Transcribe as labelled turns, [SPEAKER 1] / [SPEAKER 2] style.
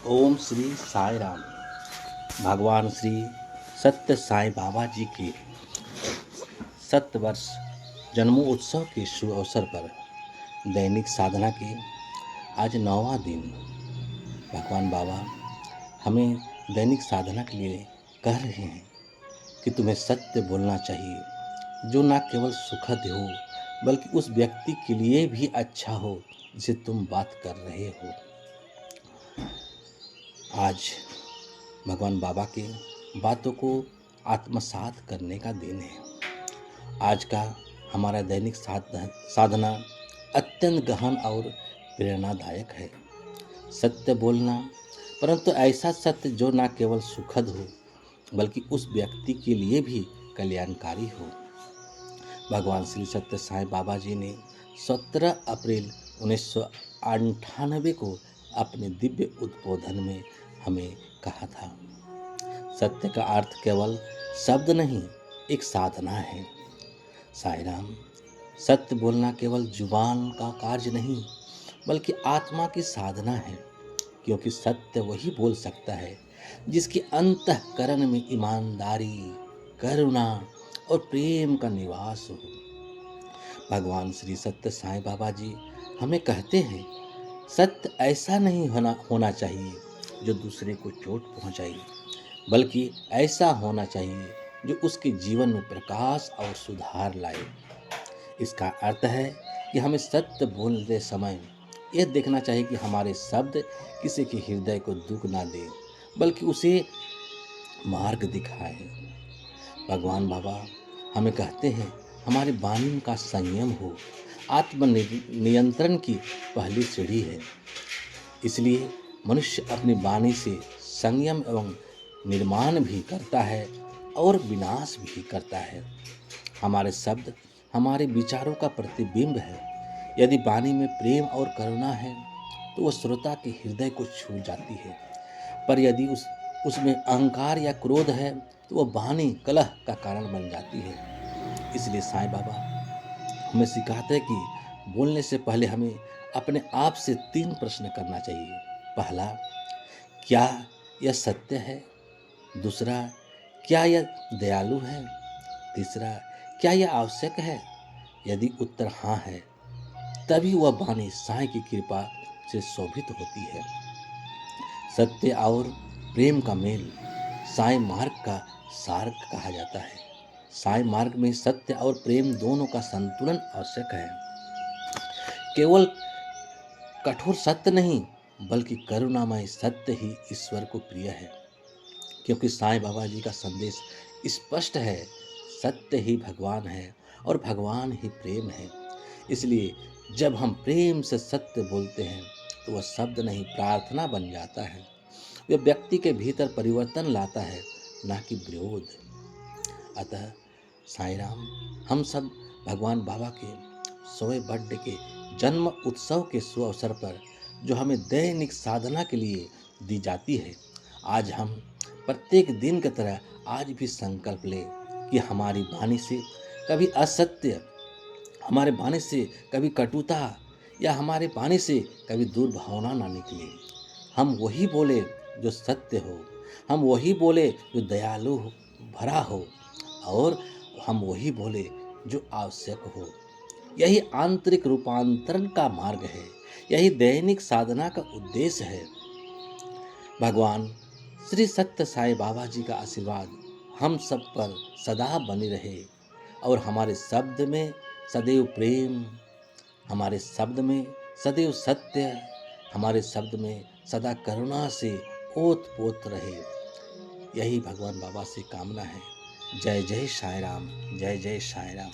[SPEAKER 1] ओम श्री साई राम। भगवान श्री सत्य साई बाबा जी के शतवर्ष जन्मोत्सव के शुभ अवसर पर दैनिक साधना के आज 9वां दिन। भगवान बाबा हमें दैनिक साधना के लिए कह रहे हैं कि तुम्हें सत्य बोलना चाहिए, जो ना केवल सुखद हो बल्कि उस व्यक्ति के लिए भी अच्छा हो जिसे तुम बात कर रहे हो। आज भगवान बाबा के बातों को आत्मसात करने का दिन है। आज का हमारा दैनिक साधना अत्यंत गहन और प्रेरणादायक है। सत्य बोलना, परंतु ऐसा सत्य जो ना केवल सुखद हो बल्कि उस व्यक्ति के लिए भी कल्याणकारी हो। भगवान श्री सत्य साई बाबा जी ने 17 अप्रैल 1998 को अपने दिव्य उद्बोधन में हमें कहा था, सत्य का अर्थ केवल शब्द नहीं, एक साधना है। साई राम, सत्य बोलना केवल जुबान का कार्य नहीं बल्कि आत्मा की साधना है, क्योंकि सत्य वही बोल सकता है जिसके अंतःकरण में ईमानदारी, करुणा और प्रेम का निवास हो। भगवान श्री सत्य साई बाबा जी हमें कहते हैं, सत्य ऐसा नहीं होना चाहिए जो दूसरे को चोट पहुंचाए, बल्कि ऐसा होना चाहिए जो उसके जीवन में प्रकाश और सुधार लाए। इसका अर्थ है कि हमें सत्य बोलते समय यह देखना चाहिए कि हमारे शब्द किसी के हृदय को दुख ना दे बल्कि उसे मार्ग दिखाए। भगवान बाबा हमें कहते हैं, हमारी वाणी का संयम हो, आत्मनियंत्रण की पहली सीढ़ी है। इसलिए मनुष्य अपनी वाणी से संयम एवं निर्माण भी करता है और विनाश भी करता है। हमारे शब्द हमारे विचारों का प्रतिबिंब है। यदि वाणी में प्रेम और करुणा है तो वह श्रोता के हृदय को छू जाती है, पर यदि उसमें अहंकार या क्रोध है तो वह वाणी कलह का कारण बन जाती है। इसलिए साईं बाबा हमें सिखाते हैं कि बोलने से पहले हमें अपने आप से 3 प्रश्न करना चाहिए। पहला, क्या यह सत्य है? दूसरा, क्या यह दयालु है? तीसरा, क्या यह आवश्यक है? यदि उत्तर हाँ है, तभी वह वाणी साईं की कृपा से शोभित होती है। सत्य और प्रेम का मेल साईं मार्ग का सार कहा जाता है। साईं मार्ग में सत्य और प्रेम दोनों का संतुलन आवश्यक है। केवल कठोर सत्य नहीं बल्कि करुणामय सत्य ही ईश्वर को प्रिय है, क्योंकि साईं बाबा जी का संदेश स्पष्ट है, सत्य ही भगवान है और भगवान ही प्रेम है। इसलिए जब हम प्रेम से सत्य बोलते हैं तो वह शब्द नहीं, प्रार्थना बन जाता है। वह व्यक्ति के भीतर परिवर्तन लाता है, ना कि विरोध। अतः साईं राम, हम सब भगवान बाबा के 100वें बर्थडे के जन्म उत्सव के शुभ अवसर पर जो हमें दैनिक साधना के लिए दी जाती है, आज हम प्रत्येक दिन की तरह आज भी संकल्प लें कि हमारी वाणी से कभी असत्य, हमारे वाणी से कभी कटुता या हमारे वाणी से कभी दुर्भावना ना निकले। हम वही बोले जो सत्य हो, हम वही बोले जो दयालु भरा हो, और हम वही बोले जो आवश्यक हो। यही आंतरिक रूपांतरण का मार्ग है, यही दैनिक साधना का उद्देश्य है। भगवान श्री सत्य साई बाबा जी का आशीर्वाद हम सब पर सदा बनी रहे और हमारे शब्द में सदैव प्रेम, हमारे शब्द में सदैव सत्य, हमारे शब्द में सदा करुणा से ओत-पोत रहे। यही भगवान बाबा से कामना है। जय जय साई राम, जय जय साई राम।